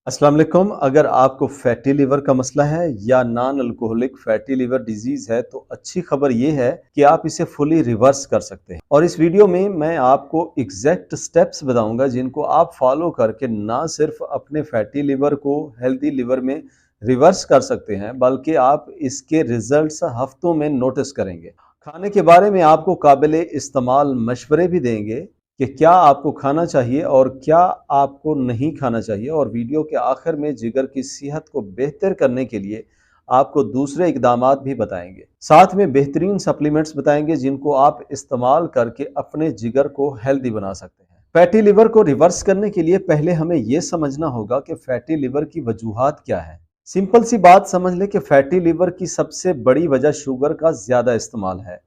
अस्सलाम वालेकुम। अगर आपको फैटी लिवर का मसला है या non alcoholic fatty liver disease है तो अच्छी खबर ये है कि आप इसे फुली रिवर्स कर सकते हैं। और इस वीडियो में मैं आपको एग्जैक्ट स्टेप्स बताऊंगा जिनको आप फॉलो करके ना सिर्फ अपने फैटी लिवर को हेल्दी लिवर में रिवर्स कर सकते हैं बल्कि आप इसके रिजल्ट्स हफ्तों में नोटिस करेंगे। खाने के बारे में आपको काबिल इस्तेमाल मशवरे भी देंगे कि क्या आपको खाना चाहिए और क्या आपको नहीं खाना चाहिए, और वीडियो के आखिर में जिगर की सेहत को बेहतर करने के लिए आपको दूसरे इकदामात भी बताएंगे। साथ में बेहतरीन सप्लीमेंट्स बताएंगे जिनको आप इस्तेमाल करके अपने जिगर को हेल्दी बना सकते हैं। फैटी लिवर को रिवर्स करने के लिए पहले हमें यह समझना होगा कि फैटी लिवर की वजूहात क्या है। सिंपल सी बात समझ लें कि फैटी लिवर की सबसे बड़ी वजह शुगर का ज्यादा इस्तेमाल है,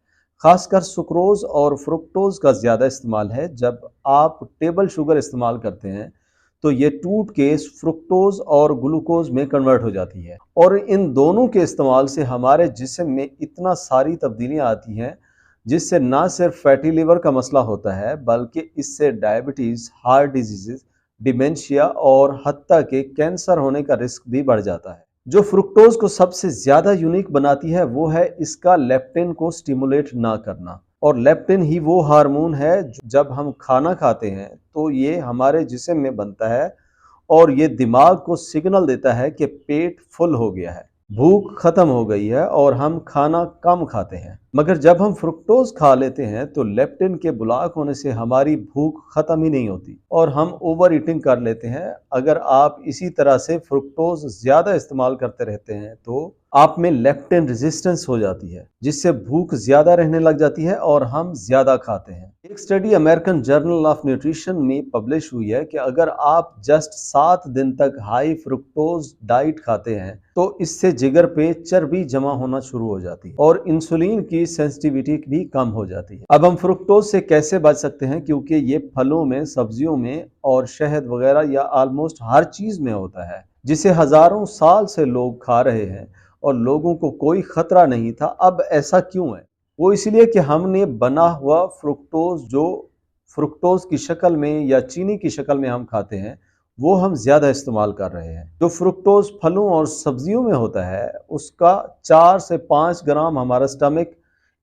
खासकर सुक्रोज और फ्रुक्टोज का ज़्यादा इस्तेमाल है। जब आप टेबल शुगर इस्तेमाल करते हैं तो ये टूट के फ्रुक्टोज और ग्लूकोज में कन्वर्ट हो जाती है, और इन दोनों के इस्तेमाल से हमारे जिस्म में इतना सारी तब्दीलियां आती हैं जिससे ना सिर्फ फैटी लिवर का मसला होता है बल्कि इससे डायबिटीज़, हार्ट डिजीज़, डिमेंशिया और हत्ता के कैंसर होने का रिस्क भी बढ़ जाता है। जो फ्रुक्टोज को सबसे ज्यादा यूनिक बनाती है वो है इसका लेप्टिन को स्टिमुलेट ना करना। और लेप्टिन ही वो हार्मोन है जब हम खाना खाते हैं तो ये हमारे जिस्म में बनता है और ये दिमाग को सिग्नल देता है कि पेट फुल हो गया है, भूख खत्म हो गई है और हम खाना कम खाते हैं। मगर जब हम फ्रुक्टोज खा लेते हैं तो लेप्टिन के ब्लॉक होने से हमारी भूख खत्म ही नहीं होती और हम ओवर ईटिंग कर लेते हैं। अगर आप इसी तरह से फ्रुक्टोज ज्यादा इस्तेमाल करते रहते हैं तो आप में लेप्टिन रेजिस्टेंस हो जाती है जिससे भूख ज्यादा रहने लग जाती है और हम ज्यादा खाते हैं। एक study American journal of nutrition में पब्लिश हुई है कि अगर आप जस्ट 7 दिन तक हाई फ्रुक्टोज डाइट खाते हैं तो इससे जिगर पे चर्बी जमा होना शुरू हो जाती है और इंसुलिन की सेंसिटिविटी भी कम हो जाती है। अब हम फ्रुक्टोज से कैसे बच सकते हैं, क्योंकि ये फलों में, सब्जियों में और शहद वगैरह या ऑलमोस्ट हर चीज में होता है जिसे हजारों साल से लोग खा रहे हैं और लोगों को कोई खतरा नहीं था। अब ऐसा क्यों है? वो इसलिए कि हमने बना हुआ फ्रुक्टोज, जो फ्रुक्टोज की शक्ल में या चीनी की शक्ल में हम खाते हैं, वो हम ज्यादा इस्तेमाल कर रहे हैं। जो फ्रुक्टोज फलों और सब्जियों में होता है उसका 4 से 5 ग्राम हमारा स्टमक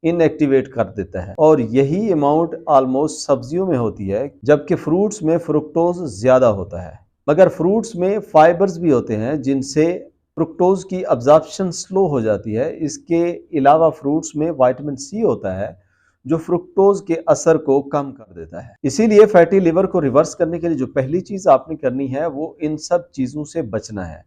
इनएक्टिवेट कर देता है और यही अमाउंट ऑलमोस्ट सब्जियों में होती है, जबकि फ्रूट्स में फ्रुक्टोज ज्यादा होता है। मगर फ्रूट्स में फाइबर्स भी होते हैं जिनसे फ्रुक्टोज की अब्जॉर्प्शन स्लो हो जाती है। इसके अलावा फ्रूट्स में विटामिन सी होता है जो फ्रुक्टोज के असर को कम कर देता है। इसीलिए फैटी लिवर को रिवर्स करने के लिए जो पहली चीज आपने करनी है वो इन सब चीजों से बचना है।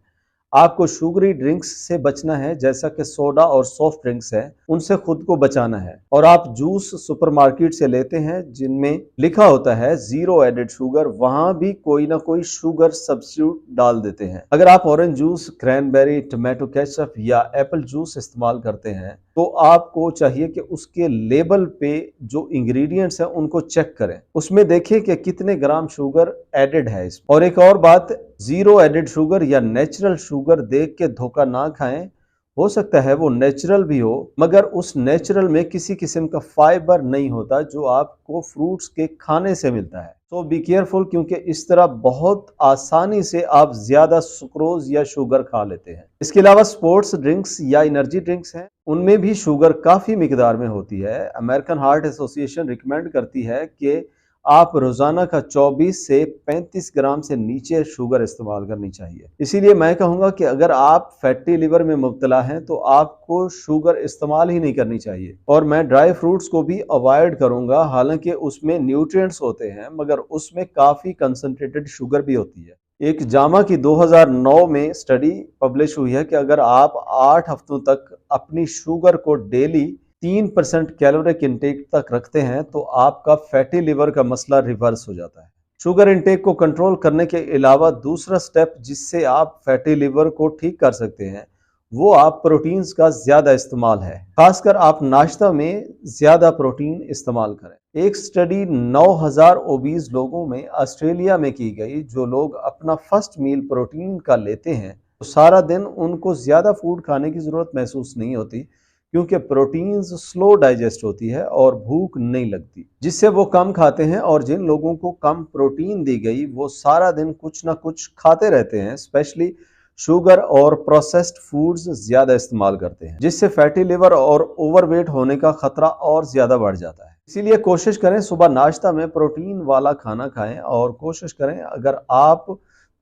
आपको शुगरी ड्रिंक्स से बचना है, जैसा कि सोडा और सॉफ्ट ड्रिंक्स है, उनसे खुद को बचाना है। और आप जूस सुपरमार्केट से लेते हैं जिनमें लिखा होता है जीरो एडेड शुगर, वहां भी कोई ना कोई शुगर सब्स्टिट्यूट डाल देते हैं। अगर आप orange juice, cranberry, tomato ketchup या एप्पल जूस इस्तेमाल करते हैं तो आपको चाहिए कि उसके लेबल पे जो इंग्रेडिएंट्स हैं उनको चेक करें, उसमें देखें कि कितने ग्राम शुगर एडेड है इसमें। और एक और बात, जीरो एडेड शुगर या नेचुरल शुगर देख के धोखा ना खाएं। हो सकता है वो नेचुरल भी हो मगर उस नेचुरल में किसी किस्म का फाइबर नहीं होता जो आपको फ्रूट्स के खाने से मिलता है। तो बी केयरफुल, क्योंकि इस तरह बहुत आसानी से आप ज्यादा सुक्रोज या शुगर खा लेते हैं। इसके अलावा स्पोर्ट्स ड्रिंक्स या एनर्जी ड्रिंक्स हैं, उनमें भी शुगर काफी मिकदार में होती है। अमेरिकन हार्ट एसोसिएशन रिकमेंड करती है कि आप रोजाना का 24 से 35 ग्राम से नीचे शुगर इस्तेमाल करनी चाहिए। इसीलिए मैं कहूंगा कि अगर आप फैटी लिवर में मुब्तला हैं तो आपको शुगर इस्तेमाल ही नहीं करनी चाहिए। और मैं ड्राई फ्रूट्स को भी अवॉइड करूंगा, हालांकि उसमें न्यूट्रिएंट्स होते हैं मगर उसमें काफी कंसंट्रेटेड शुगर भी होती है। एक जामा की 2009 में स्टडी पब्लिश हुई है कि अगर आप 8 हफ्तों तक अपनी शुगर को डेली 3% कैलोरिक इंटेक तक रखते हैं तो आपका फैटी लिवर का मसला रिवर्स हो जाता है। शुगर इंटेक को कंट्रोल करने के अलावा दूसरा स्टेप जिससे आप फैटी लिवर को ठीक कर सकते हैं वो आप प्रोटीन्स का ज्यादा इस्तेमाल है। खासकर आप नाश्ता में ज्यादा प्रोटीन इस्तेमाल करें। एक स्टडी 9000 ओबीज लोगों में ऑस्ट्रेलिया में की गई। जो लोग अपना फर्स्ट मील प्रोटीन का लेते हैं तो सारा दिन उनको ज्यादा फूड खाने की जरूरत महसूस नहीं होती, क्योंकि प्रोटीन्स स्लो डाइजेस्ट होती है और भूख नहीं लगती, जिससे वो कम खाते हैं। और जिन लोगों को कम प्रोटीन दी गई वो सारा दिन कुछ ना कुछ खाते रहते हैं, स्पेशली शुगर और प्रोसेस्ड फूड्स ज्यादा इस्तेमाल करते हैं, जिससे फैटी लिवर और ओवरवेट होने का खतरा और ज्यादा बढ़ जाता है। इसीलिए कोशिश करें सुबह नाश्ता में प्रोटीन वाला खाना खाएं, और कोशिश करें अगर आप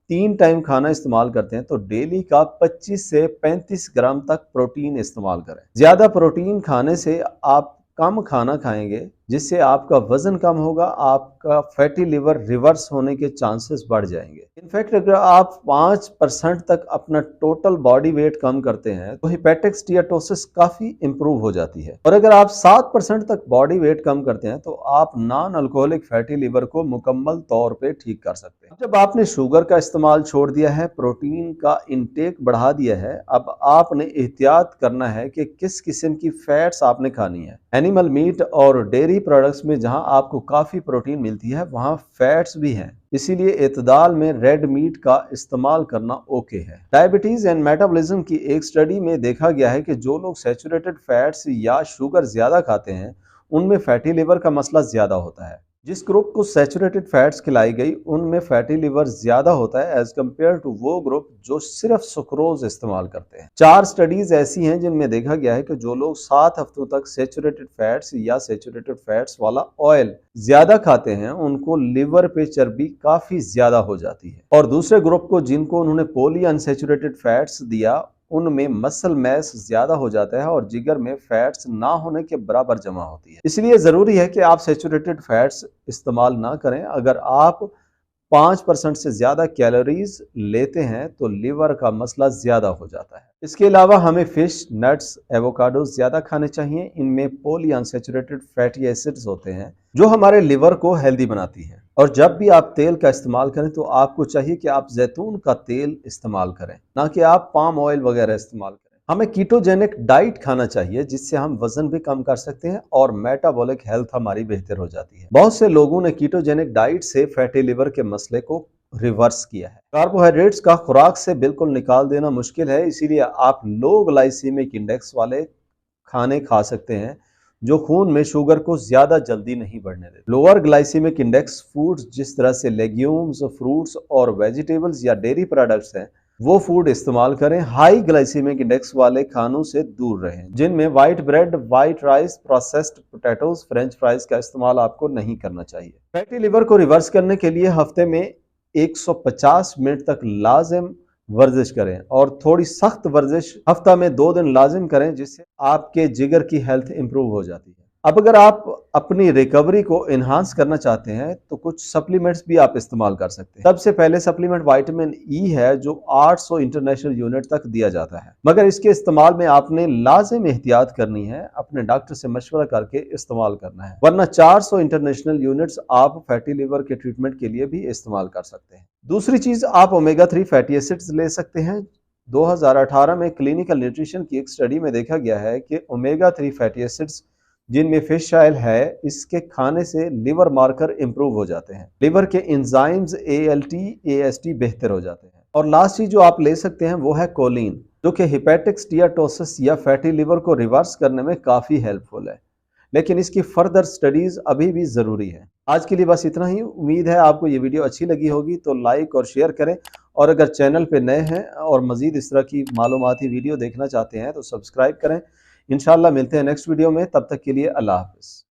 3 टाइम खाना इस्तेमाल करते हैं तो डेली का 25 से 35 ग्राम तक प्रोटीन इस्तेमाल करें। ज्यादा प्रोटीन खाने से आप कम खाना खाएंगे, जिससे आपका वजन कम होगा, आपका फैटी लिवर रिवर्स होने के चांसेस बढ़ जाएंगे। इनफैक्ट अगर आप 5% तक अपना टोटल बॉडी वेट कम करते हैं तो हेपेटिक स्टीएटोसिस काफी इंप्रूव हो जाती है। और अगर आप 7% तक बॉडी वेट कम करते हैं तो आप नॉन अल्कोहलिक फैटी लिवर को मुकम्मल तौर पे ठीक कर सकते हैं। जब आपने शुगर का इस्तेमाल छोड़ दिया है, प्रोटीन का इंटेक बढ़ा दिया है, अब आपने एहतियात करना है कि किस किस्म की फैट्स आपने खानी है। एनिमल मीट और डेयरी प्रोडक्ट्स में जहां आपको काफी प्रोटीन मिलती है वहां फैट्स भी हैं, इसीलिए एतदाल में रेड मीट का इस्तेमाल करना ओके है। डायबिटीज एंड मेटाबॉलिज्म की एक स्टडी में देखा गया है कि जो लोग सैचुरेटेड फैट्स या शुगर ज्यादा खाते हैं उनमें फैटी लिवर का मसला ज्यादा होता है। जिस ग्रुप को सैचुरेटेड फैट्स खिलाई गई उनमें फैटी लिवर ज्यादा होता है एज कम्पेयर टू वो ग्रुप जो सिर्फ सुक्रोज इस्तेमाल करते हैं। 4 स्टडीज ऐसी हैं जिनमें देखा गया है कि जो लोग 7 हफ्तों तक सैचुरेटेड फैट्स या सैचुरेटेड फैट्स वाला ऑयल ज्यादा खाते हैं उनको लिवर पे चर्बी काफी ज्यादा हो जाती है। और दूसरे ग्रुप को जिनको उन्होंने पॉली अनसैचुरेटेड फैट्स दिया उनमें मसल मैस ज्यादा हो जाता है और जिगर में फैट्स ना होने के बराबर जमा होती है। इसलिए जरूरी है कि आप सैचुरेटेड फैट्स इस्तेमाल ना करें। अगर आप 5% से ज्यादा कैलोरीज लेते हैं तो लिवर का मसला ज्यादा हो जाता है। इसके अलावा हमें फिश, नट्स, एवोकाडो ज्यादा खाने चाहिए। इनमें पॉली अनसैचुरेटेड फैटी एसिड्स होते हैं जो हमारे लिवर को हेल्दी बनाती है। और जब भी आप तेल का इस्तेमाल करें तो आपको चाहिए कि आप जैतून का तेल इस्तेमाल करें, ना कि आप पाम ऑयल वगैरह इस्तेमाल करें। हमें कीटोजेनिक डाइट खाना चाहिए जिससे हम वजन भी कम कर सकते हैं और मेटाबॉलिक हेल्थ हमारी बेहतर हो जाती है। बहुत से लोगों ने कीटोजेनिक डाइट से फैटी लिवर के मसले को रिवर्स किया है। कार्बोहाइड्रेट्स का खुराक से बिल्कुल निकाल देना मुश्किल है, इसीलिए आप लो ग्लाइसीमिक इंडेक्स वाले खाने खा सकते हैं जो खून में शुगर को ज्यादा जल्दी नहीं बढ़ने देते। लोअर ग्लाइसीमिक इंडेक्स फूड्स जिस तरह से लेग्यूम्स, फ्रूट्स और वेजिटेबल्स या डेयरी प्रोडक्ट्स हैं वो फूड इस्तेमाल करें। हाई ग्लाइसीमिक इंडेक्स वाले खानों से दूर रहें जिनमें white bread, white rice, processed potatoes, French fries का इस्तेमाल आपको नहीं करना चाहिए। फैटी लिवर को रिवर्स करने के लिए हफ्ते में 150 मिनट तक लाजिम वर्जिश करें और थोड़ी सख्त वर्जिश हफ्ता में 2 दिन लाजिम करें, जिससे आपके जिगर की हेल्थ इंप्रूव हो जाती है। अब अगर आप अपनी रिकवरी को एनहांस करना चाहते हैं तो कुछ सप्लीमेंट्स भी आप इस्तेमाल कर सकते हैं। सबसे पहले सप्लीमेंट विटामिन ई है जो 800 इंटरनेशनल यूनिट तक दिया जाता है, मगर इसके इस्तेमाल में आपने लाजिम एहतियात करनी है। अपने डॉक्टर से मशवरा करके इस्तेमाल करना है, वरना 400 इंटरनेशनल यूनिट्स आप फैटी लिवर के ट्रीटमेंट के लिए भी इस्तेमाल कर सकते हैं। दूसरी चीज, आप ओमेगा 3 फैटी एसिड्स ले सकते हैं। 2018 में क्लिनिकल न्यूट्रिशन की एक स्टडी में देखा गया है कि ओमेगा 3 फैटी एसिड्स जिनमें फिश ऑयल है, इसके खाने से लिवर मार्कर इंप्रूव हो जाते हैं, लिवर के एंजाइम्स ALT, AST बेहतर हो जाते हैं। और लास्ट चीज जो आप ले सकते हैं वो है कोलिन, जो कि हेपेटिक स्टीएटोसिस या फैटी लिवर को रिवर्स करने में काफी हेल्पफुल है, लेकिन इसकी फर्दर स्टडीज अभी भी जरूरी है। आज के लिए बस इतना ही। उम्मीद है आपको ये वीडियो अच्छी लगी होगी, तो लाइक और शेयर करें, और अगर चैनल पे नए हैं और मजीद इस तरह की मालूमाती वीडियो देखना चाहते हैं तो सब्सक्राइब करें। इंशाल्लाह मिलते हैं नेक्स्ट वीडियो में, तब तक के लिए अल्लाह हाफिज।